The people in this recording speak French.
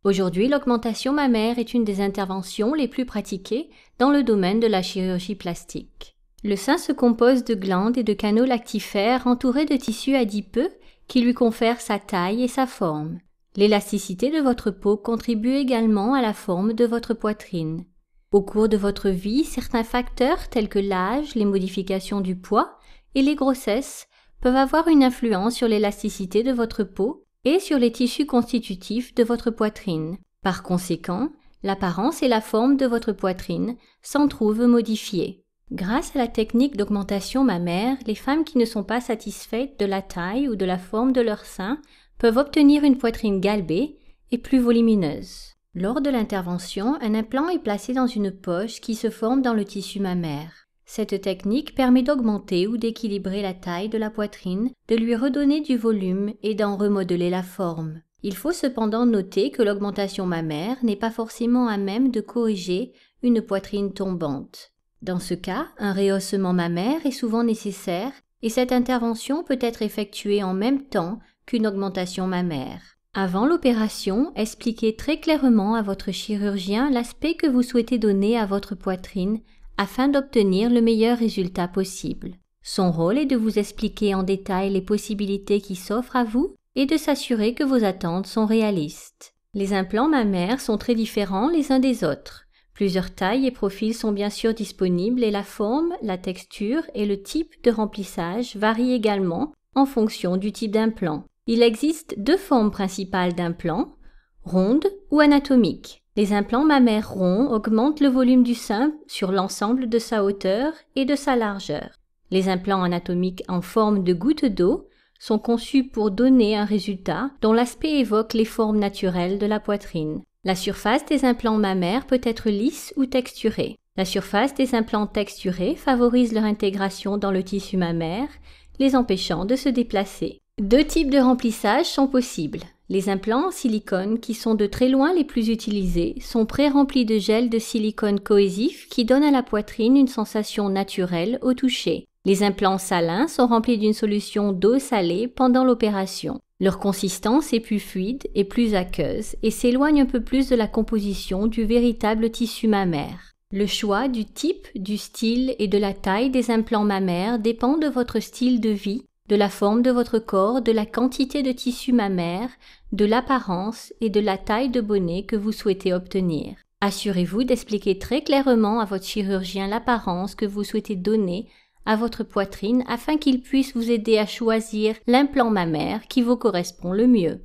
Aujourd'hui, l'augmentation mammaire est une des interventions les plus pratiquées dans le domaine de la chirurgie plastique. Le sein se compose de glandes et de canaux lactifères entourés de tissus adipeux qui lui confèrent sa taille et sa forme. L'élasticité de votre peau contribue également à la forme de votre poitrine. Au cours de votre vie, certains facteurs tels que l'âge, les modifications du poids et les grossesses peuvent avoir une influence sur l'élasticité de votre peau et sur les tissus constitutifs de votre poitrine. Par conséquent, l'apparence et la forme de votre poitrine s'en trouvent modifiées. Grâce à la technique d'augmentation mammaire, les femmes qui ne sont pas satisfaites de la taille ou de la forme de leur sein peuvent obtenir une poitrine galbée et plus volumineuse. Lors de l'intervention, un implant est placé dans une poche qui se forme dans le tissu mammaire. Cette technique permet d'augmenter ou d'équilibrer la taille de la poitrine, de lui redonner du volume et d'en remodeler la forme. Il faut cependant noter que l'augmentation mammaire n'est pas forcément à même de corriger une poitrine tombante. Dans ce cas, un rehaussement mammaire est souvent nécessaire et cette intervention peut être effectuée en même temps qu'une augmentation mammaire. Avant l'opération, expliquez très clairement à votre chirurgien l'aspect que vous souhaitez donner à votre poitrine afin d'obtenir le meilleur résultat possible. Son rôle est de vous expliquer en détail les possibilités qui s'offrent à vous et de s'assurer que vos attentes sont réalistes. Les implants mammaires sont très différents les uns des autres. Plusieurs tailles et profils sont bien sûr disponibles et la forme, la texture et le type de remplissage varient également en fonction du type d'implant. Il existe deux formes principales d'implants, rondes ou anatomiques. Les implants mammaires ronds augmentent le volume du sein sur l'ensemble de sa hauteur et de sa largeur. Les implants anatomiques en forme de goutte d'eau sont conçus pour donner un résultat dont l'aspect évoque les formes naturelles de la poitrine. La surface des implants mammaires peut être lisse ou texturée. La surface des implants texturés favorise leur intégration dans le tissu mammaire, les empêchant de se déplacer. Deux types de remplissage sont possibles. Les implants en silicone, qui sont de très loin les plus utilisés, sont pré-remplis de gel de silicone cohésif qui donne à la poitrine une sensation naturelle au toucher. Les implants salins sont remplis d'une solution d'eau salée pendant l'opération. Leur consistance est plus fluide et plus aqueuse et s'éloigne un peu plus de la composition du véritable tissu mammaire. Le choix du type, du style et de la taille des implants mammaires dépend de votre style de vie, de la forme de votre corps, de la quantité de tissu mammaire, de l'apparence et de la taille de bonnet que vous souhaitez obtenir. Assurez-vous d'expliquer très clairement à votre chirurgien l'apparence que vous souhaitez donner à votre poitrine afin qu'il puisse vous aider à choisir l'implant mammaire qui vous correspond le mieux.